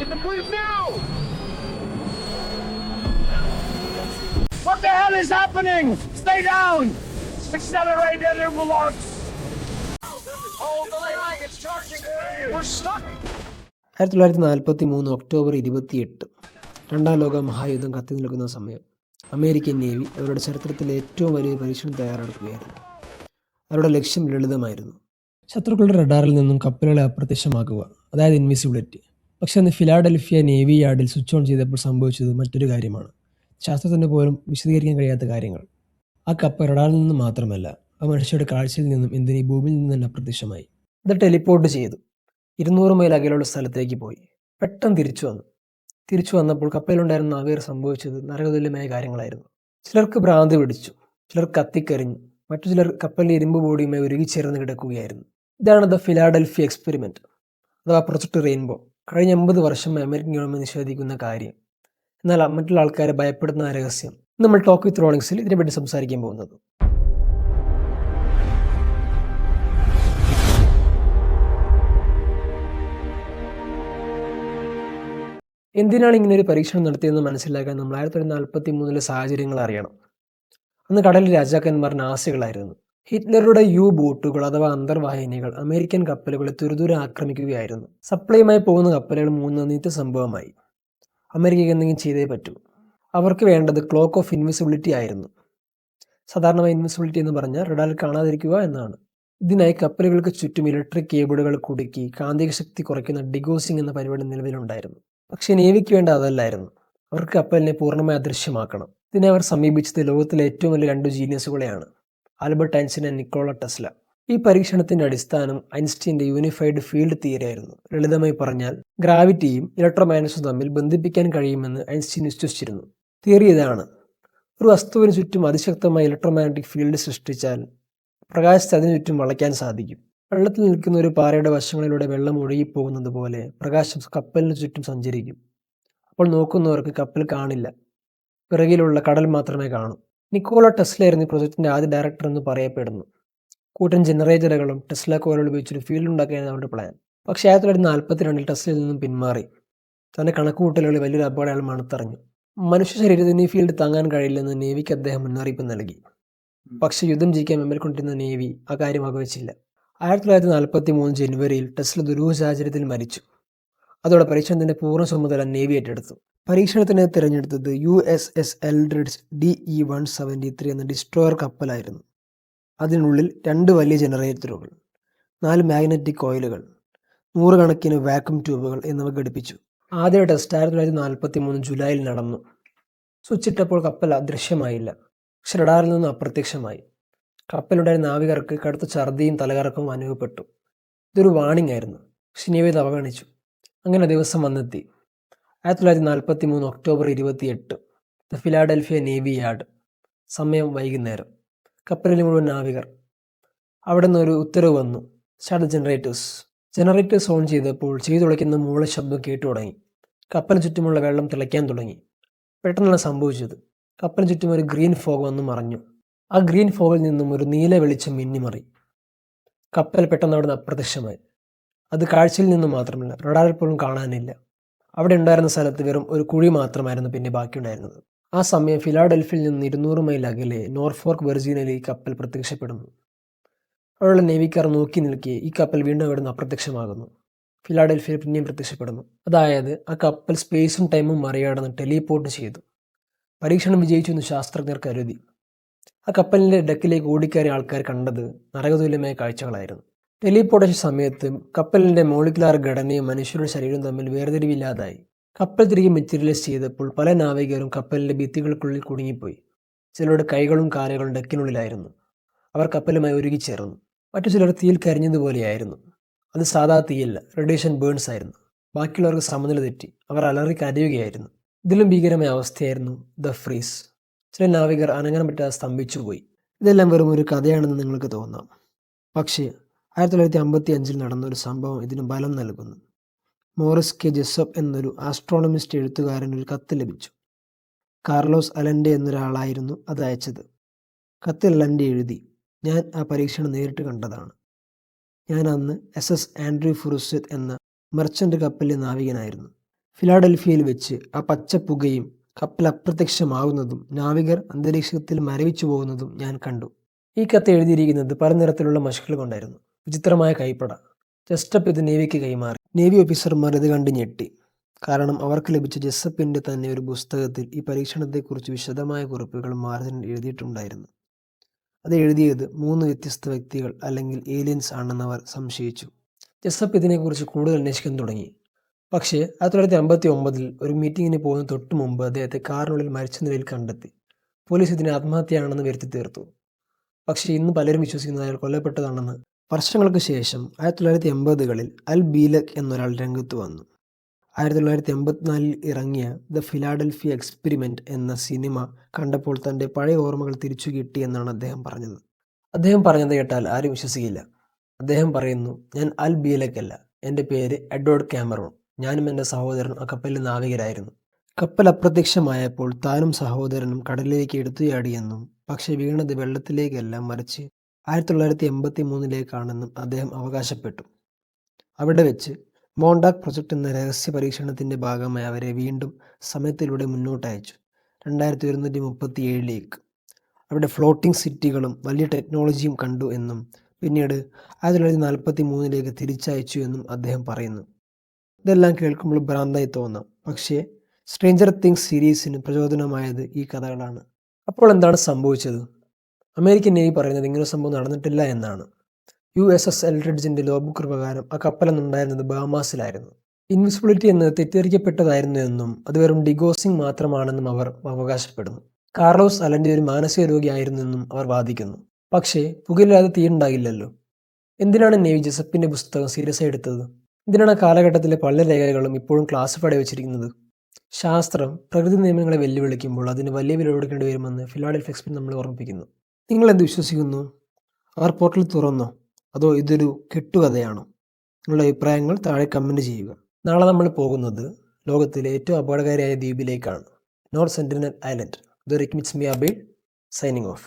Captain, please now! What the hell is happening? Stay down! Accelerate and it will launch! Hold the line, it's charging! We're stuck! 1943 October 28 രണ്ടാം ലോക മഹായുദ്ധം കത്തി നിൽക്കുന്ന സമയം American navy അവരുടെ ചരിത്രത്തിലെ ഏറ്റവും വലിയ പരീക്ഷണം തയ്യാറെടുക്കുകയായിരുന്നു. അവരുടെ ലക്ഷ്യം ലളിതമായിരുന്നു: ശത്രുക്കളുടെ റഡാറിൽ നിന്നും കപ്പലുകളെ അപ്രത്യക്ഷമാക്കുക, അതായത് ഇൻവിസിബിലിറ്റി. പക്ഷേ അന്ന് ഫിലാഡൽഫിയ നേവി യാർഡിൽ സ്വിച്ച് ഓൺ ചെയ്തപ്പോൾ സംഭവിച്ചത് മറ്റൊരു കാര്യമാണ്. ശാസ്ത്രത്തിന് പോലും വിശദീകരിക്കാൻ കഴിയാത്ത കാര്യങ്ങൾ. ആ കപ്പൽ റഡാറിൽ നിന്നും മാത്രമല്ല, ആ മനുഷ്യരുടെ കാഴ്ചയിൽ നിന്നും എന്തിനീ ഭൂമിയിൽ നിന്ന് തന്നെ അപ്രത്യക്ഷമായി. അത് ടെലിപ്പോർട്ട് ചെയ്തു 200 മൈൽ അകലെയുള്ള സ്ഥലത്തേക്ക് പോയി. പെട്ടെന്ന് തിരിച്ചു വന്നപ്പോൾ കപ്പലിലുണ്ടായിരുന്ന നാവികർ സംഭവിച്ചത് നരകതുല്യമായ കാര്യങ്ങളായിരുന്നു. ചിലർക്ക് ഭ്രാന്ത് പിടിച്ചു, ചിലർ കത്തിക്കരിഞ്ഞു, മറ്റു ചിലർ കപ്പലിൻ്റെ ഇരുമ്പ് ബോഡിയുമായി ഉരുകിച്ചേർന്ന് കിടക്കുകയായിരുന്നു. ഇതാണ് ദ ഫിലാഡൽഫിയ എക്സ്പെരിമെൻറ്റ്, അഥവാ പ്രൊജക്ട് റെയിൻബോ. കഴിഞ്ഞ 80 വർഷമായി അമേരിക്കൻ ഗവൺമെൻറ് നിഷേധിക്കുന്ന കാര്യം, എന്നാൽ മറ്റുള്ള ആൾക്കാരെ ഭയപ്പെടുന്ന രഹസ്യം. നമ്മൾ ടോക്ക് വിത്ത് റോളിങ്സിൽ ഇതിനെപ്പറ്റി സംസാരിക്കാൻ പോകുന്നത്. എന്തിനാണ് ഇങ്ങനെ ഒരു പരീക്ഷണം നടത്തിയതെന്ന് മനസ്സിലാക്കാൻ നമ്മൾ 1943 സാഹചര്യങ്ങൾ അറിയണം. അന്ന് കടലിൽ രാജാക്കന്മാർ നാസികളായിരുന്നു. ഹിറ്റ്ലറുടെ യു ബോട്ടുകൾ അഥവാ അന്തർവാഹിനികൾ അമേരിക്കൻ കപ്പലുകളെ തുരുതുരെ ആക്രമിക്കുകയായിരുന്നു. സപ്ലൈയുമായി പോകുന്ന കപ്പലുകൾ മൂന്ന് നിത്യ സംഭവമായി. അമേരിക്കയ്ക്ക് എന്തെങ്കിലും ചെയ്തേ പറ്റൂ. അവർക്ക് വേണ്ടത് ക്ലോക്ക് ഓഫ് ഇൻവിസിബിലിറ്റി ആയിരുന്നു. സാധാരണമായി ഇൻവിസിബിലിറ്റി എന്ന് പറഞ്ഞാൽ റഡാറിൽ കാണാതിരിക്കുക എന്നാണ്. ഇതിനായി കപ്പലുകൾക്ക് ചുറ്റും ഇലക്ട്രിക് കേബിളുകൾ കുടുക്കി കാന്തിക ശക്തി കുറയ്ക്കുന്ന ഡിഗോസിംഗ് എന്ന പരിപാടി നിലവിലുണ്ടായിരുന്നു. പക്ഷേ നേവിക്ക് വേണ്ട അതല്ലായിരുന്നു. അവർക്ക് കപ്പലിനെ പൂർണ്ണമായി അദൃശ്യമാക്കണം. ഇതിനെ അവർ സമീപിച്ചത് ലോകത്തിലെ ഏറ്റവും വലിയ 2 ജീനിയസുകളെയാണ്, Albert Einstein and Nikola Tesla. ഈ പരീക്ഷണത്തിന്റെ അടിസ്ഥാനം ഐൻസ്റ്റീൻ്റെ യൂണിഫൈഡ് ഫീൽഡ് തിയറി ആയിരുന്നു. ലളിതമായി പറഞ്ഞാൽ ഗ്രാവിറ്റിയും ഇലക്ട്രോമാഗ്നസും തമ്മിൽ ബന്ധിപ്പിക്കാൻ കഴിയുമെന്ന് ഐൻസ്റ്റീൻ വിശ്വസിച്ചിരുന്നു. തിയറി ഇതാണ്: ഒരു വസ്തുവിന് ചുറ്റും അതിശക്തമായ ഇലക്ട്രോമാഗ്നറ്റിക് ഫീൽഡ് സൃഷ്ടിച്ചാൽ പ്രകാശത്തെ അതിനു ചുറ്റും വളയ്ക്കാൻ സാധിക്കും. വെള്ളത്തിൽ നിൽക്കുന്ന ഒരു പാറയുടെ വശങ്ങളിലൂടെ വെള്ളം ഒഴുകിപ്പോകുന്നത് പോലെ പ്രകാശം കപ്പലിന് ചുറ്റും സഞ്ചരിക്കും. അപ്പോൾ നോക്കുന്നവർക്ക് കപ്പൽ കാണില്ല, പിറകിലുള്ള കടൽ മാത്രമേ കാണൂ. നിക്കോള ടെസ്ല ആയിരുന്നു ഈ പ്രൊജക്ടിൻ്റെ ആദ്യ ഡയറക്ടർ എന്ന് പറയപ്പെടുന്നു. കൂട്ടൻ ജനറേറ്ററുകളും ടെസ്ല കോയിലുകളും ഉപയോഗിച്ചൊരു ഫീൽഡ് ഉണ്ടാക്കിയാണ് അവരുടെ പ്ലാൻ. പക്ഷേ 1942 ടെസ്ലയിൽ നിന്നും പിന്മാറി. തൻ്റെ കണക്കുകൂട്ടലുകളിൽ വലിയൊരു അപകടം മണത്തറിഞ്ഞു. മനുഷ്യ ശരീരത്തിന് ഈ ഫീൽഡ് താങ്ങാൻ കഴിയില്ലെന്ന് നേവിക്ക് അദ്ദേഹം മുന്നറിയിപ്പ് നൽകി. പക്ഷേ യുദ്ധം ജയിക്കാൻ മെമ്മൽക്കൊണ്ടിരുന്ന നേവി ആ കാര്യം വകവെച്ചില്ല. 1943 ജനുവരിയിൽ ടെസ്ല ദുരൂഹ സാഹചര്യത്തിൽ മരിച്ചു. അതോടെ പരീക്ഷണത്തിൻ്റെ പൂർണ്ണ ചുമതല നേവി ഏറ്റെടുത്തു. പരീക്ഷണത്തിന് തിരഞ്ഞെടുത്തത് USS എൽഡ്രിഡ്ജ് DE-173 എന്ന ഡിസ്ട്രോയർ കപ്പലായിരുന്നു. അതിനുള്ളിൽ 2 വലിയ ജനറേറ്ററുകൾ, 4 മാഗ്നറ്റിക് കോയിലുകൾ, 100 കണക്കിന് വാക്യൂം ട്യൂബുകൾ എന്നിവ ഘടിപ്പിച്ചു. ആദ്യ ടെസ്റ്റ് 1943 ജൂലൈയിൽ നടന്നു. സ്വിച്ചിട്ടപ്പോൾ കപ്പൽ അദൃശ്യമായില്ല, പക്ഷെ റഡാറിൽ നിന്ന് അപ്രത്യക്ഷമായി. കപ്പലുണ്ടായ നാവികർക്ക് കടുത്ത ഛർദിയും തലകറക്കവും അനുഭവപ്പെട്ടു. ഇതൊരു വാണിംഗ് ആയിരുന്നു, പക്ഷെ നേവി ഇത് അവഗണിച്ചു. അങ്ങനെ ദിവസം വന്നെത്തി. 1943 October 28 the Philadelphia navy yard. സമയം വൈകുന്നേരം. കപ്പലിൽ മുഴുവൻ നാവികർ. അവിടെ നിന്ന് ഒരു ഉത്തരവ് വന്നു: സ്റ്റാർട്ട് ജനറേറ്റേഴ്സ്. ജനറേറ്റേഴ്സ് ഓൺ ചെയ്തപ്പോൾ ചെയ്തു തുളയ്ക്കുന്ന മൂള ശബ്ദം കേട്ടു തുടങ്ങി. കപ്പലിന് ചുറ്റുമുള്ള വെള്ളം തിളയ്ക്കാൻ തുടങ്ങി. പെട്ടെന്നാണ് സംഭവിച്ചത്. കപ്പലിന് ചുറ്റും ഒരു ഗ്രീൻ ഫോഗ് വന്നു മറഞ്ഞു. ആ ഗ്രീൻ ഫോഗിൽ നിന്നും ഒരു നീല വെളിച്ചം മിന്നിമറി. കപ്പൽ പെട്ടെന്ന് അവിടെ നിന്ന് അപ്രത്യക്ഷമായി. അത് കാഴ്ചയിൽ നിന്നും മാത്രമല്ല, റഡാറിൽ പോലും കാണാനില്ല. അവിടെ ഉണ്ടായിരുന്ന സ്ഥലത്ത് വെറും ഒരു കുഴി മാത്രമായിരുന്നു പിന്നെ ബാക്കിയുണ്ടായിരുന്നത്. ആ സമയം ഫിലാഡൽഫിയയിൽ നിന്ന് 200 മൈൽ അകലെ നോർഫോർക്ക് വെർജീനിയയിൽ ഈ കപ്പൽ പ്രത്യക്ഷപ്പെടുന്നു. അവിടെയുള്ള നേവിക്കാർ നോക്കി നിൽക്കെ ഈ കപ്പൽ വീണ്ടും അവിടെ നിന്ന് അപ്രത്യക്ഷമാകുന്നു. ഫിലാഡൽഫിയയിൽ പിന്നെയും പ്രത്യക്ഷപ്പെടുന്നു. അതായത് ആ കപ്പൽ സ്പേസും ടൈമും മറികടന്ന് ടെലിപ്പോർട്ട് ചെയ്തു. പരീക്ഷണം വിജയിച്ചു എന്ന് ശാസ്ത്രജ്ഞർ കരുതി. ആ കപ്പലിൻ്റെ ഡെക്കിലേക്ക് ഓടിക്കയറിയ ആൾക്കാർ കണ്ടത് നരകതുല്യമായ കാഴ്ചകളായിരുന്നു. ടെലിപ്പോർട്ടേഷൻ സമയത്ത് കപ്പലിൻ്റെ മോളിക്കുലാർ ഘടനയും മനുഷ്യരുടെ ശരീരവും തമ്മിൽ വേർതിരിവില്ലാതായി. കപ്പൽ തിരികെ മെറ്റീരിയലൈസ് ചെയ്തപ്പോൾ പല നാവികരും കപ്പലിൻ്റെ ഭിത്തികൾക്കുള്ളിൽ കുടുങ്ങിപ്പോയി. ചിലരുടെ കൈകളും കാലുകളും ഡെക്കിനുള്ളിലായിരുന്നു. അവർ കപ്പലുമായി ഉരുകിച്ചേർന്നു. മറ്റു ചിലർ തീയിൽ കരിഞ്ഞതുപോലെയായിരുന്നു. അത് സാധാ തീയല്ല, റേഡിയേഷൻ ബേൺസ് ആയിരുന്നു. ബാക്കിയുള്ളവർക്ക് സമനില തെറ്റി. അവർ അലറി കരയുകയായിരുന്നു. ഇതിലും ഭീകരമായ അവസ്ഥയായിരുന്നു ദ ഫ്രീസ്. ചില നാവികർ അനങ്ങാൻ പറ്റാതെ സ്തംഭിച്ചുപോയി. ഇതെല്ലാം വെറും ഒരു കഥയാണെന്ന് നിങ്ങൾക്ക് തോന്നാം. പക്ഷേ 1955 നടന്ന ഒരു സംഭവം ഇതിന് ബലം നൽകുന്നു. മോറിസ് കെ ജെസപ്പ് എന്നൊരു ആസ്ട്രോണമിസ്റ്റ് എഴുത്തുകാരൻ ഒരു കത്ത് ലഭിച്ചു. കാർലോസ് അലൻഡെ എന്നൊരാളായിരുന്നു അത് അയച്ചത്. കത്തിൽ അലൻഡെ എഴുതി: ഞാൻ ആ പരീക്ഷണം നേരിട്ട് കണ്ടതാണ്. ഞാൻ അന്ന് SS ആൻഡ്രൂ ഫുറുസെറ്റ് എന്ന മെർച്ചൻ്റ് കപ്പലിലെ നാവികനായിരുന്നു. ഫിലാഡൽഫിയയിൽ വെച്ച് ആ പച്ചപ്പുകയും കപ്പൽ അപ്രത്യക്ഷമാകുന്നതും നാവികർ അന്തരീക്ഷത്തിൽ മരവിച്ചു പോകുന്നതും ഞാൻ കണ്ടു. ഈ കത്ത് എഴുതിയിരിക്കുന്നത് പല നിറത്തിലുള്ള മഷികൾ കൊണ്ടായിരുന്നു. വിചിത്രമായ കൈപ്പട. ജെസ്റ്റപ്പ് ഇത് നേവിക്ക് കൈമാറി. നേവി ഓഫീസർമാർ ഇത് കണ്ട് ഞെട്ടി. കാരണം അവർക്ക് ലഭിച്ച ജെസപ്പിൻ്റെ തന്നെ ഒരു പുസ്തകത്തിൽ ഈ പരീക്ഷണത്തെക്കുറിച്ച് വിശദമായ കുറിപ്പുകൾ മാർജിനിൽ എഴുതിയിട്ടുണ്ടായിരുന്നു. അത് എഴുതിയത് 3 വ്യത്യസ്ത വ്യക്തികൾ അല്ലെങ്കിൽ ഏലിയൻസ് ആണെന്ന് അവർ സംശയിച്ചു. ജെസപ്പ് ഇതിനെക്കുറിച്ച് കൂടുതൽ അന്വേഷിക്കാൻ തുടങ്ങി. പക്ഷേ 1959 ഒരു മീറ്റിങ്ങിന് പോകുന്ന തൊട്ടു മുമ്പ് അദ്ദേഹത്തെ കാറിനുള്ളിൽ മരിച്ച നിലയിൽ കണ്ടെത്തി. പോലീസ് ഇതിനെ ആത്മഹത്യയാണെന്ന് വരുത്തി തീർത്തു. പക്ഷേ ഇന്ന് പലരും വിശ്വസിക്കുന്നത് അയാൾ കൊല്ലപ്പെട്ടതാണെന്ന്. വർഷങ്ങൾക്ക് ശേഷം 1980കളിൽ അൽ ബീലക് എന്നൊരാൾ രംഗത്ത് വന്നു. 1984 ഇറങ്ങിയ ദ ഫിലാഡൽഫിയ എക്സ്പെരിമെൻ്റ് എന്ന സിനിമ കണ്ടപ്പോൾ തൻ്റെ പഴയ ഓർമ്മകൾ തിരിച്ചു കിട്ടിയെന്നാണ് അദ്ദേഹം പറഞ്ഞത്. അദ്ദേഹം പറഞ്ഞത് കേട്ടാൽ ആരും വിശ്വസിക്കില്ല. അദ്ദേഹം പറയുന്നു, ഞാൻ അൽ ബീലക് അല്ല, എൻ്റെ പേര് എഡ്വേർഡ് കാമറൂൺ. ഞാനും എൻ്റെ സഹോദരനും ആ കപ്പലിൽ നാവികരായിരുന്നു. കപ്പൽ അപ്രത്യക്ഷമായപ്പോൾ താനും സഹോദരനും കടലിലേക്ക് എടുത്തുചാടിയെന്നും പക്ഷേ വീണത് വെള്ളത്തിലേക്കല്ല മറിച്ച് 1983ലേക്കാണെന്നും അദ്ദേഹം അവകാശപ്പെട്ടു. അവിടെ വെച്ച് മോണ്ടാക് പ്രൊജക്ട് എന്ന രഹസ്യ പരീക്ഷണത്തിൻ്റെ ഭാഗമായി അവരെ വീണ്ടും സമയത്തിലൂടെ മുന്നോട്ടയച്ചു 2137ലേക്ക്. അവിടെ ഫ്ലോട്ടിംഗ് സിറ്റികളും വലിയ ടെക്നോളജിയും കണ്ടു എന്നും പിന്നീട് 1943ലേക്ക് തിരിച്ചയച്ചു എന്നും അദ്ദേഹം പറയുന്നു. ഇതെല്ലാം കേൾക്കുമ്പോൾ ഭ്രാന്തായി തോന്നാം, പക്ഷേ സ്ട്രേഞ്ചർ തിങ്സ് സീരീസിന് പ്രചോദനമായത് ഈ കഥകളാണ്. അപ്പോൾ എന്താണ് സംഭവിച്ചത്? അമേരിക്കൻ നേവി പറയുന്നത് ഇങ്ങനെ സംഭവം നടന്നിട്ടില്ല എന്നാണ്. USS എൽഡ്രിഡ്ജിൻ്റെ ലോബുക്ക് പ്രകാരം ആ കപ്പലെന്നുണ്ടായിരുന്നത് ബഹാമാസിലായിരുന്നു. ഇൻവിസിബിലിറ്റി എന്നത് തെറ്റിദ്ധരിക്കപ്പെട്ടതായിരുന്നു എന്നും അത് വെറും ഡിഗോസിംഗ് മാത്രമാണെന്നും അവർ അവകാശപ്പെടുന്നു. കാർലോസ് അലൻ്റെ ഒരു മാനസിക രോഗിയായിരുന്നെന്നും അവർ വാദിക്കുന്നു. പക്ഷേ പുകയില്ലാതെ തീയുണ്ടാകില്ലല്ലോ. എന്തിനാണ് നേവി ജെസപ്പിൻ്റെ പുസ്തകം സീരിയസ് ആയി എടുത്തത്? എന്തിനാണ് കാലഘട്ടത്തിലെ പല രേഖകളും ഇപ്പോഴും ക്ലാസിഫൈഡ് വെച്ചിരിക്കുന്നത്? ശാസ്ത്രം പ്രകൃതി നിയമങ്ങളെ വെല്ലുവിളിക്കുമ്പോൾ അതിന് വലിയ വില കൊടുക്കേണ്ടി വരുമെന്ന് ഫിലാഡൽഫിയ എക്സ്പെരിമെൻ്റ് നമ്മളെ ഓർമ്മിപ്പിക്കുന്നു. നിങ്ങൾ എന്ത് വിശ്വസിക്കുന്നു? അവർ പോർട്ടൽ തുറന്നോ അതോ ഇതൊരു കെട്ടുകഥയാണോ? നിങ്ങളുടെ അഭിപ്രായങ്ങൾ താഴെ കമൻറ്റ് ചെയ്യുക. നാളെ നമ്മൾ പോകുന്നത് ലോകത്തിലെ ഏറ്റവും അപകടകാരിയായ ദ്വീപിലേക്കാണ്, North Sentinel Island. It's me Abel signing of.